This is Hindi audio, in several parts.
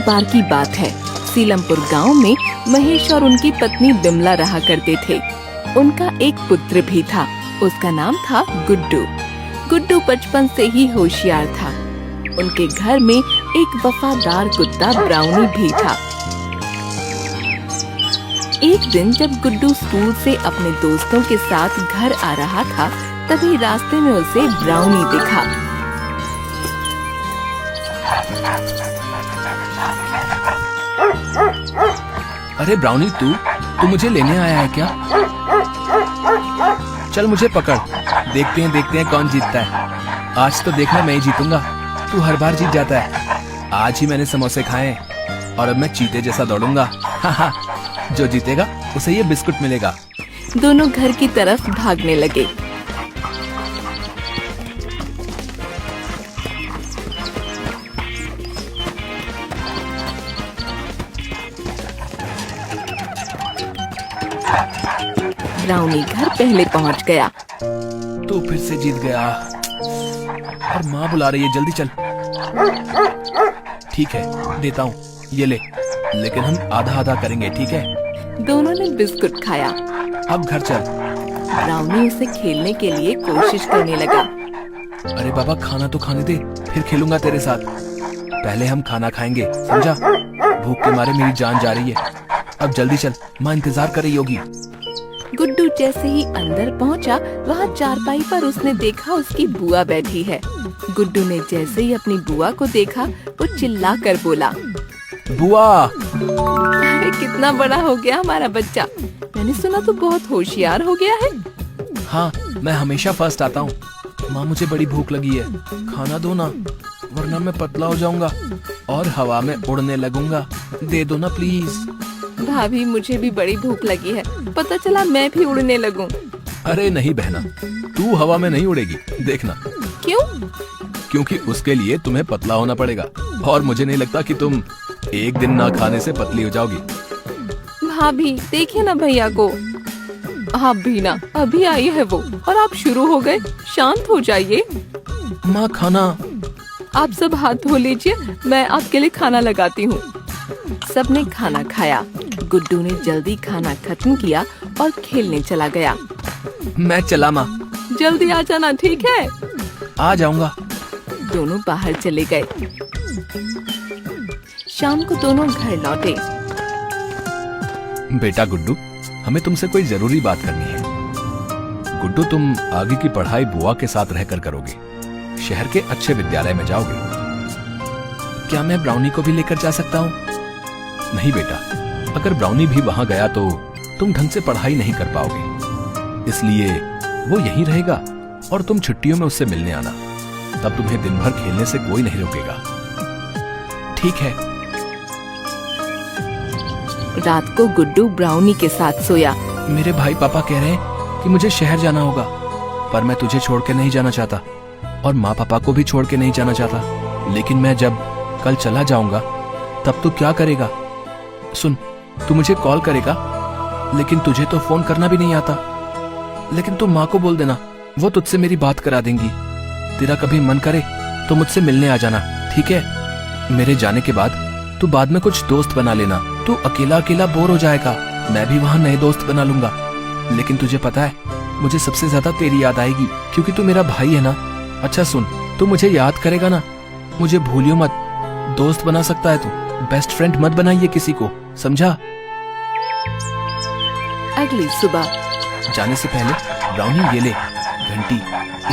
बार की बात है, सीलमपुर गांव में महेश और उनकी पत्नी बिमला रहा करते थे। उनका एक पुत्र भी था, उसका नाम था गुड्डू। गुड्डू बचपन से ही होशियार था। उनके घर में एक वफादार कुत्ता ब्राउनी भी था। एक दिन जब गुड्डू स्कूल से अपने दोस्तों के साथ घर आ रहा था, तभी रास्ते में उसे ब्राउनी दिखा। अरे ब्राउनी, तू मुझे लेने आया है क्या? चल मुझे पकड़, देखते हैं कौन जीतता है। आज तो देखना मैं ही जीतूंगा, तू हर बार जीत जाता है। आज ही मैंने समोसे खाए हैं और अब मैं चीते जैसा दौड़ूंगा। जो जीतेगा उसे ये बिस्कुट मिलेगा। दोनों घर की तरफ भागने लगे। ब्राउनी घर पहले पहुंच गया। तू फिर से जीत गया और माँ बुला रही है, जल्दी चल। ठीक है, देता हूँ, ये ले, लेकिन हम आधा आधा करेंगे, ठीक है? दोनों ने बिस्कुट खाया। अब घर चल। ब्राउनी उसे खेलने के लिए कोशिश करने लगा। अरे बाबा, खाना तो खाने दे, फिर खेलूंगा तेरे साथ। पहले हम खाना खाएंगे, समझा? भूख के मारे मेरी जान जा रही है। अब जल्दी चल, माँ इंतजार कर रही होगी। गुड्डू जैसे ही अंदर पहुंचा, वहाँ चारपाई पर उसने देखा उसकी बुआ बैठी है। गुड्डू ने जैसे ही अपनी बुआ को देखा, वो चिल्ला कर बोला, बुआ! अरे कितना बड़ा हो गया हमारा बच्चा। मैंने सुना तू बहुत होशियार हो गया है। हाँ, मैं हमेशा फर्स्ट आता हूँ। माँ, मुझे बड़ी भूख लगी है, खाना दो ना, वरना मैं पतला हो जाऊंगा और हवा में उड़ने लगूंगा। दे दो ना प्लीज। भाभी, मुझे भी बड़ी भूख लगी है, पता चला मैं भी उड़ने लगूं। अरे नहीं बहना, तू हवा में नहीं उड़ेगी, देखना। क्यों? क्योंकि उसके लिए तुम्हें पतला होना पड़ेगा और मुझे नहीं लगता कि तुम एक दिन ना खाने से पतली हो जाओगी। भाभी, देखिए ना भैया को। आप भी ना, अभी आई है वो और आप शुरू हो गए। शांत हो जाइए। माँ, खाना। आप सब हाथ धो लीजिए, मैं आपके लिए खाना लगाती हूँ। सबने खाना खाया। गुड्डू ने जल्दी खाना खत्म किया और खेलने चला गया। मैं चला माँ। जल्दी आ जाना, ठीक है? आ जाऊंगा। दोनों बाहर चले गए। शाम को दोनों घर लौटे। बेटा गुड्डू, हमें तुमसे कोई जरूरी बात करनी है। गुड्डू, तुम आगे की पढ़ाई बुआ के साथ रहकर करोगे, शहर के अच्छे विद्यालय में जाओगे। क्या मैं ब्राउनी को भी लेकर जा सकता हूँ? नहीं बेटा, अगर ब्राउनी भी वहाँ गया तो तुम ढंग से पढ़ाई नहीं कर पाओगे, इसलिए वो यहीं रहेगा और तुम छुट्टियों में उससे मिलने आना। तब तुम्हें दिन भर खेलने से कोई नहीं रोकेगा, ठीक है? रात को गुड्डू ब्राउनी के साथ सोया। मेरे भाई पापा कह रहे हैं कि मुझे शहर जाना होगा, पर मैं तुझे छोड़ के नहीं जाना चाहता और माँ पापा को भी छोड़ के नहीं जाना चाहता। लेकिन मैं जब कल चला जाऊंगा तब तू क्या करेगा? सुन, तू मुझे कॉल करेगा, लेकिन तुझे तो फोन करना भी नहीं आता। लेकिन तू माँ को बोल देना, वो तुझसे मेरी बात करा देंगी। तेरा कभी मन करे तो मुझसे मिलने आ जाना, ठीक है? मेरे जाने के बाद तू बाद में कुछ दोस्त बना लेना। तू अकेला अकेला बोर हो जाएगा, मैं भी वहाँ नए दोस्त बना लूंगा। लेकिन तुझे पता है, मुझे सबसे ज्यादा तेरी याद आएगी, क्योंकि तू मेरा भाई है ना। अच्छा सुन, तू मुझे याद करेगा ना? मुझे भूलियो मत। दोस्त बना सकता है तू, बेस्ट फ्रेंड मत बनाइए किसी को, समझा? अगली सुबह जाने से पहले ब्राउनी, ये ले घंटी,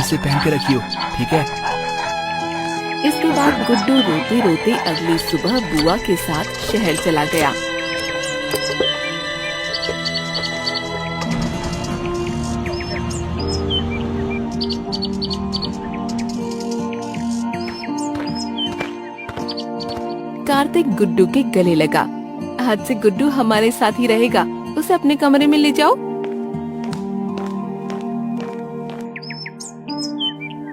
इसे पहन के रखियो, ठीक है? इसके बाद गुड्डू रोते रोते अगली सुबह बुआ के साथ शहर चला गया। कार्तिक गुड्डू के गले लगा। आज से गुड्डू हमारे साथ ही रहेगा, उसे अपने कमरे में ले जाओ।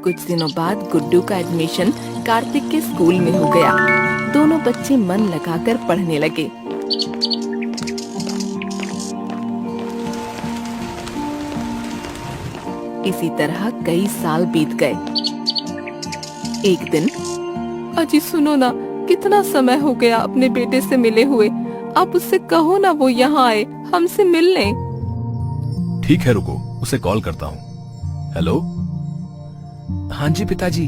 कुछ दिनों बाद गुड्डू का एडमिशन कार्तिक के स्कूल में हो गया। दोनों बच्चे मन लगाकर पढ़ने लगे। इसी तरह कई साल बीत गए। एक दिन, अजी सुनो ना, कितना समय हो गया अपने बेटे से मिले हुए। आप उससे कहो ना वो यहाँ आए, हमसे मिल लें। ठीक है रुको, उसे कॉल करता हूँ। हेलो। हाँ जी पिताजी।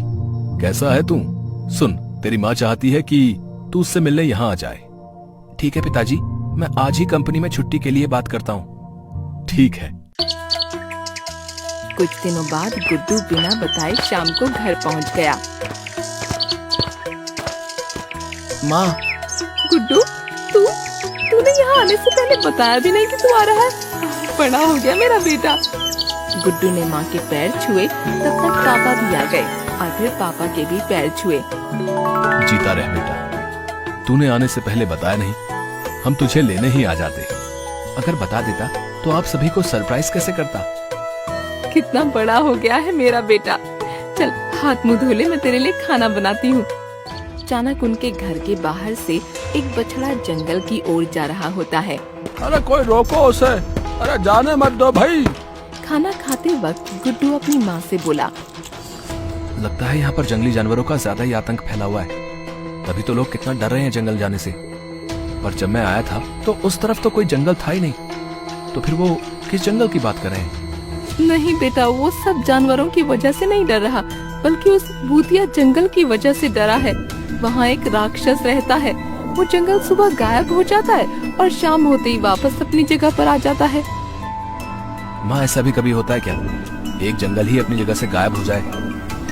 कैसा है तू? सुन, तेरी माँ चाहती है कि तू उससे मिलने यहाँ आ जाए। ठीक है पिताजी, मैं आज ही कंपनी में छुट्टी के लिए बात करता हूँ। ठीक है। कुछ दिनों बाद गुड्डू बिना बताए शाम को घर पहुँच गया। माँ। गुड्डू, तूने यहाँ आने से पहले बताया भी नहीं कि तू आ रहा है। बड़ा हो गया मेरा बेटा। गुड्डू ने माँ के पैर छुए, तब तक पापा भी आ गए और फिर पापा के भी पैर छुए। जीता रह बेटा, तूने आने से पहले बताया नहीं, हम तुझे लेने ही आ जाते। अगर बता देता तो आप सभी को सरप्राइज कैसे करता। कितना बड़ा हो गया है मेरा बेटा। चल हाथ मुंह धो ले, मैं तेरे लिए खाना बनाती हूँ। अचानक उनके घर के बाहर से एक बछड़ा जंगल की ओर जा रहा होता है। अरे कोई रोको उसे, अरे जाने मत दो भाई। खाना खाते वक्त गुड्डू अपनी माँ से बोला, लगता है यहाँ पर जंगली जानवरों का ज्यादा ही आतंक फैला हुआ है, तभी तो लोग कितना डर रहे हैं जंगल जाने से। पर जब मैं आया था तो उस तरफ तो कोई जंगल था ही नहीं, तो फिर वो किस जंगल की बात कर रहे हैं? नहीं बेटा, वो सब जानवरों की वजह से नहीं डर रहा, बल्कि उस भूतिया जंगल की वजह से डरा है। वहाँ एक राक्षस रहता है। वो जंगल सुबह गायब हो जाता है और शाम होते ही वापस अपनी जगह पर आ जाता है। माँ, ऐसा भी कभी होता है क्या? एक जंगल ही अपनी जगह से गायब हो जाए?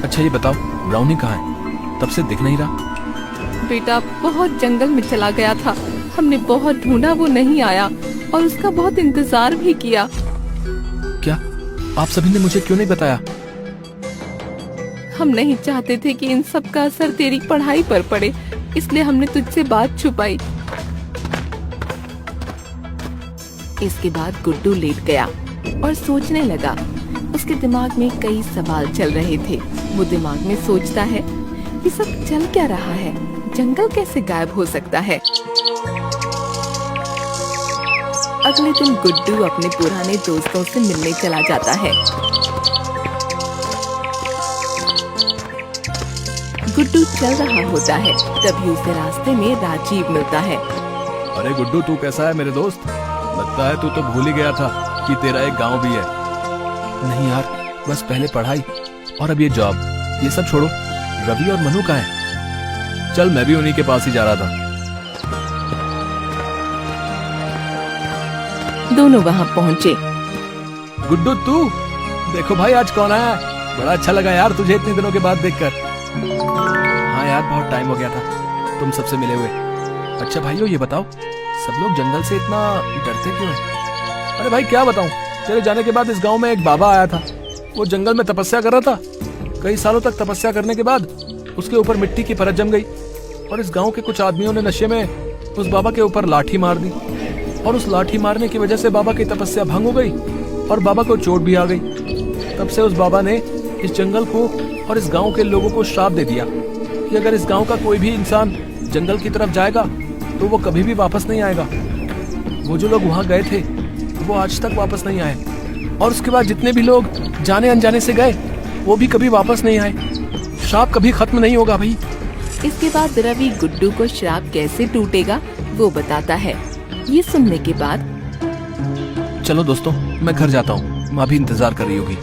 अच्छा ये बताओ, ब्राउनी कहाँ है? तब से दिख नहीं रहा। बेटा बहुत जंगल में चला गया था, हमने बहुत ढूंढा, वो नहीं आया और उसका बहुत इंतजार भी किया। क्या आप सभी ने मुझे क्यों नहीं बताया? हम नहीं चाहते थे कि इन सब का असर तेरी पढ़ाई पर पड़े, इसलिए हमने तुझसे बात छुपाई। इसके बाद गुड्डू लेट गया और सोचने लगा। उसके दिमाग में कई सवाल चल रहे थे। वो दिमाग में सोचता है कि सब चल क्या रहा है, जंगल कैसे गायब हो सकता है। अगले दिन गुड्डू अपने पुराने दोस्तों से मिलने चला जाता है। गुड्डू चल रहा होता है, तभी उसे रास्ते में राजीव मिलता है। अरे गुड्डू, तू कैसा है मेरे दोस्त? लगता है तू तो भूल ही गया था कि तेरा एक गांव भी है। नहीं यार, बस पहले पढ़ाई और अब ये जॉब, ये सब छोड़ो। रवि और मनु कहाँ हैं? चल मैं भी उन्हीं के पास ही जा रहा था। दोनों वहाँ पहुँचे। गुड्डू तू देखो भाई, आज कौन आया? बड़ा अच्छा लगा यार तुझे इतने दिनों के बाद देखकर। हाँ यार, बहुत टाइम हो गया था तुम सबसे मिले हुए। अच्छा भाइयों, ये बताओ सब लोग जंगल से इतना डरते क्यों हैं? अरे भाई क्या बताऊं, तेरे जाने के बाद इस गांव में एक बाबा आया था। वो जंगल में तपस्या कर रहा था। कई सालों तक तपस्या करने के बाद उसके ऊपर मिट्टी की परत जम गई और इस गांव के कुछ आदमियों ने नशे में उस बाबा के ऊपर लाठी मार दी और उस लाठी मारने की वजह से बाबा की तपस्या भंग हो गई और बाबा को चोट भी आ गई। तब से उस बाबा ने इस जंगल को और इस गांव के लोगों को श्राप दे दिया कि अगर इस गांव का कोई भी इंसान जंगल की तरफ जाएगा तो वो कभी भी वापस नहीं आएगा। वो जो लोग वहां गए थे वो आज तक वापस नहीं आए और उसके बाद जितने भी लोग जाने अनजाने से गए वो भी कभी वापस नहीं आए। श्राप कभी खत्म नहीं होगा भाई। इसके बाद रवि गुड्डू को श्राप कैसे टूटेगा वो बताता है। ये सुनने के बाद, चलो दोस्तों, मैं घर जाता हूँ, माँ भी इंतजार कर रही होगी।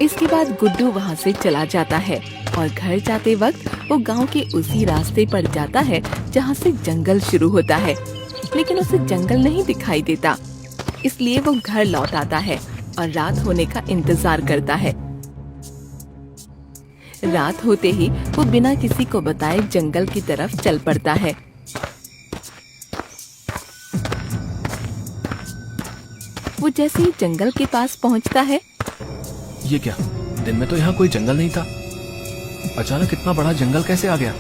इसके बाद गुड्डू वहाँ से चला जाता है और घर जाते वक्त वो गांव के उसी रास्ते पर जाता है जहाँ से जंगल शुरू होता है, लेकिन उसे जंगल नहीं दिखाई देता। इसलिए वो घर लौट आता है और रात होने का इंतजार करता है। रात होते ही वो बिना किसी को बताए जंगल की तरफ चल पड़ता है। वो जैसे ही जंगल के पास पहुंचता है, ये क्या, दिन में तो यहाँ कोई जंगल नहीं था, अचानक इतना बड़ा जंगल कैसे आ गया?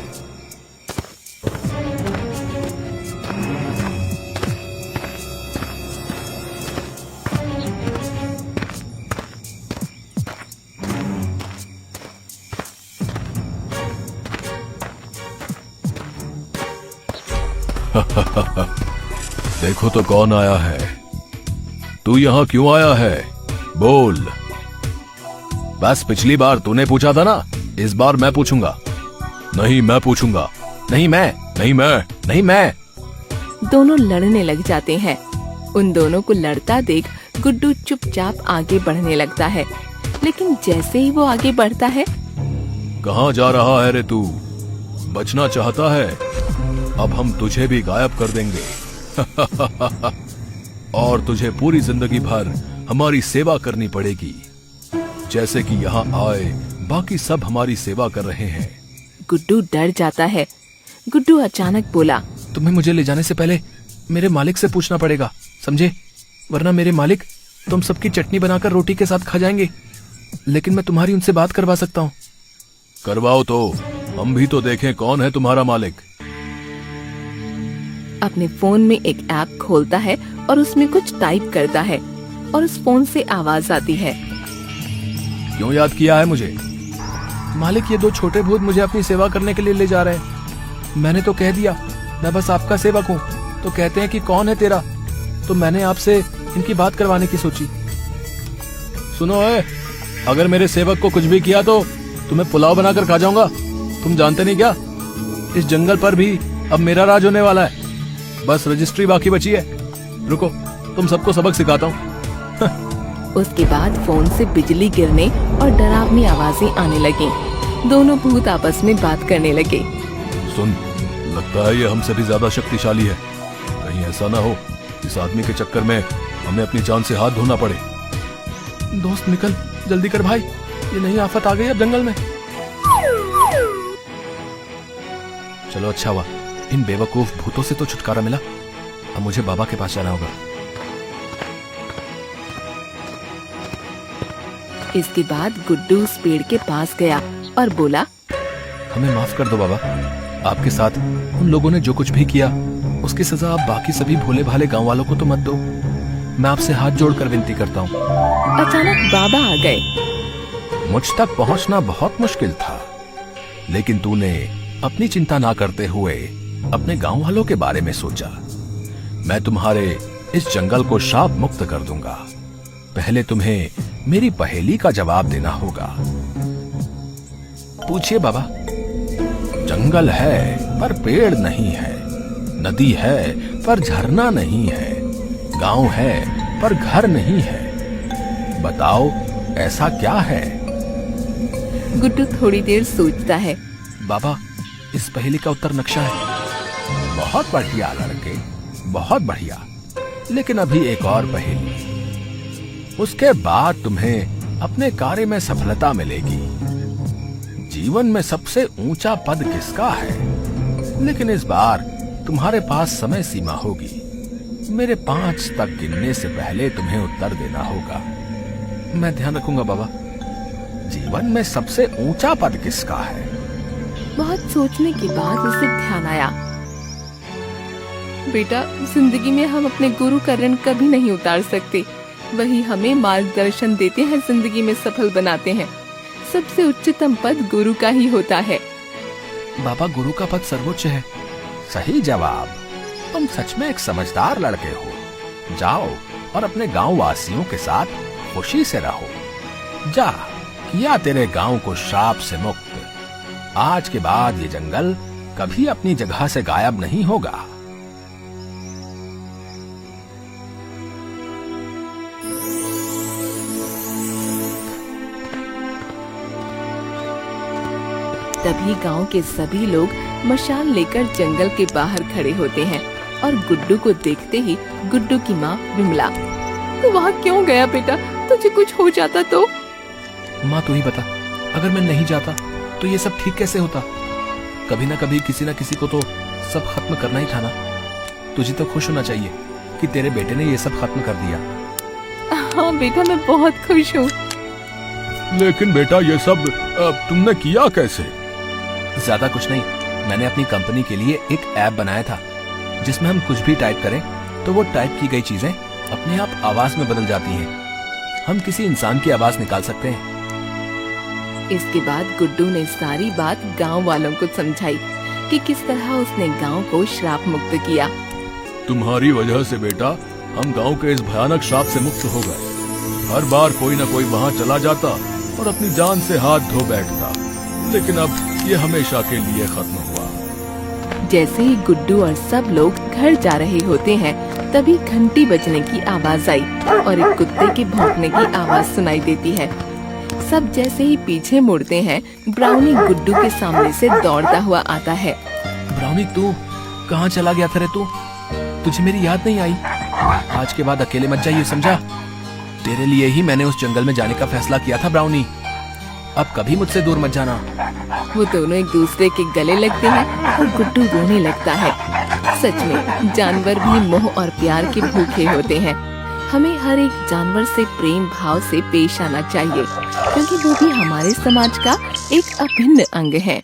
देखो तो कौन आया है। तू यहाँ क्यों आया है? बोल। बस पिछली बार तूने पूछा था ना, इस बार मैं पूछूंगा। नहीं, मैं पूछूंगा। नहीं मैं, नहीं मैं, नहीं मैं। दोनों लड़ने लग जाते हैं। उन दोनों को लड़ता देख गुड्डू चुपचाप आगे बढ़ने लगता है, लेकिन जैसे ही वो आगे बढ़ता है, कहाँ जा रहा है रे तू? बचना चाहता है? अब हम तुझे भी गायब कर देंगे। और तुझे पूरी जिंदगी भर हमारी सेवा करनी पड़ेगी, जैसे कि यहाँ आए बाकी सब हमारी सेवा कर रहे हैं। गुड्डू डर जाता है। गुड्डू अचानक बोला, तुम्हें मुझे ले जाने से पहले मेरे मालिक से पूछना पड़ेगा, समझे? वरना मेरे मालिक तुम सबकी चटनी बनाकर रोटी के साथ खा जाएंगे। लेकिन मैं तुम्हारी उनसे बात करवा सकता हूँ। करवाओ तो, हम भी तो देखें कौन है तुम्हारा मालिक। अपने फोन में एक ऐप खोलता है और उसमें कुछ टाइप करता है और उस फोन से आवाज आती है। क्यों याद किया है मुझे? मालिक, ये दो छोटे भूत मुझे अपनी सेवा करने के लिए ले जा रहे हैं। मैंने तो कह दिया मैं बस आपका सेवक हूँ, तो कहते हैं कि कौन है तेरा, तो मैंने आपसे इनकी बात करवाने की सोची। सुनो अगर मेरे सेवक को कुछ भी किया तो तुम्हें पुलाव बनाकर खा जाऊंगा। तुम जानते नहीं क्या, इस जंगल पर भी अब मेरा राज होने वाला है। बस रजिस्ट्री बाकी बची है। रुको, तुम सबको सबक सिखाता हूँ। उसके बाद फोन से बिजली गिरने और डरावनी आवाजें आने लगी। दोनों भूत आपस में बात करने लगे। सुन, लगता है ये हमसे भी ज्यादा शक्तिशाली है। कहीं ऐसा ना हो इस आदमी के चक्कर में हमें अपनी जान से हाथ धोना पड़े। दोस्त निकल, जल्दी कर भाई, ये नई आफत आ गई अब जंगल में। चलो अच्छा हुआ, इन बेवकूफ भूतों से तो छुटकारा मिला। अब मुझे बाबा के पास जाना होगा। इसके बाद गुड्डू उस पेड़ के पास गया और बोला, हमें माफ कर दो बाबा, आपके साथ उन लोगों ने जो कुछ भी किया उसकी सजा आप बाकी सभी भोले भाले गांव वालों को तो मत दो। मैं आपसे हाथ जोड़कर विनती करता हूँ। अचानक बाबा आ गए। मुझ तक पहुंचना बहुत मुश्किल था, लेकिन तूने अपनी चिंता ना करते हुए अपने गांव वालों के बारे में सोचा। मैं तुम्हारे इस जंगल को शाप मुक्त कर दूंगा। पहले तुम्हें मेरी पहेली का जवाब देना होगा। पूछिए बाबा। जंगल है पर पेड़ नहीं है, नदी है पर झरना नहीं है, गांव है पर घर नहीं है। बताओ ऐसा क्या है? गुड्डू थोड़ी देर सोचता है। बाबा, इस पहेली का उत्तर नक्शा है। बहुत बढ़िया लड़के, बहुत बढ़िया। लेकिन अभी एक और पहेली, उसके बाद तुम्हें अपने कार्य में सफलता मिलेगी। जीवन में सबसे ऊंचा पद किसका है? लेकिन इस बार तुम्हारे पास समय सीमा होगी। मेरे 5 तक गिनने से पहले तुम्हें उत्तर देना होगा। मैं ध्यान रखूंगा बाबा। जीवन में सबसे ऊंचा पद किसका है? बहुत सोचने के बाद उसे ध्यान आया। बेटा, जिंदगी में हम अपने गुरु का ऋण कभी नहीं उतार सकते। वही हमें मार्गदर्शन देते हैं, जिंदगी में सफल बनाते हैं। सबसे उच्चतम पद गुरु का ही होता है। बाबा, गुरु का पद सर्वोच्च है। सही जवाब। तुम सच में एक समझदार लड़के हो। जाओ और अपने गांव वासियों के साथ खुशी से रहो। जा, किया तेरे गांव को श्राप से मुक्त। आज के बाद ये जंगल कभी अपनी जगह से गायब नहीं होगा। तभी गांव के सभी लोग मशाल लेकर जंगल के बाहर खड़े होते हैं और गुड्डू को देखते ही गुड्डू की माँ विमला, तू वहाँ क्यों गया बेटा? तुझे कुछ हो जाता तो? माँ तू ही बता, अगर मैं नहीं जाता तो ये सब ठीक कैसे होता? कभी ना कभी किसी ना किसी को तो सब खत्म करना ही था ना। तुझे तो खुश होना चाहिए कि तेरे बेटे ने ये सब खत्म कर दिया। हाँ बेटा, मैं बहुत खुश हूँ। लेकिन बेटा, ये सब तुमने किया कैसे? ज्यादा कुछ नहीं, मैंने अपनी कंपनी के लिए एक ऐप बनाया था जिसमें हम कुछ भी टाइप करें तो वो टाइप की गई चीजें अपने आप आवाज में बदल जाती हैं। हम किसी इंसान की आवाज निकाल सकते हैं। इसके बाद गुड्डू ने सारी बात गांव वालों को समझाई कि किस तरह उसने गांव को श्राप मुक्त किया। तुम्हारी वजह से बेटा हम गांव के इस भयानक श्राप से मुक्त हो गए। हर बार कोई ना कोई वहां चला जाता और अपनी जान से हाथ धो बैठता, लेकिन अब ये हमेशा के लिए खत्म हुआ। जैसे ही गुड्डू और सब लोग घर जा रहे होते हैं, तभी घंटी बजने की आवाज आई और एक कुत्ते के भौंकने की आवाज सुनाई देती है। सब जैसे ही पीछे मुड़ते हैं, ब्राउनी गुड्डू के सामने से दौड़ता हुआ आता है। ब्राउनी, तू कहाँ चला गया था रे? तू तुझे मेरी याद नहीं आई? आज के बाद अकेले मत जाइए, समझा? तेरे लिए ही मैंने उस जंगल में जाने का फैसला किया था ब्राउनी। अब कभी मुझसे दूर मत जाना। वो दोनों एक दूसरे के गले लगते हैं और गुड्डू रोने लगता है। सच में जानवर भी मोह और प्यार के भूखे होते हैं। हमें हर एक जानवर से प्रेम भाव से पेश आना चाहिए, क्योंकि वो भी हमारे समाज का एक अभिन्न अंग है।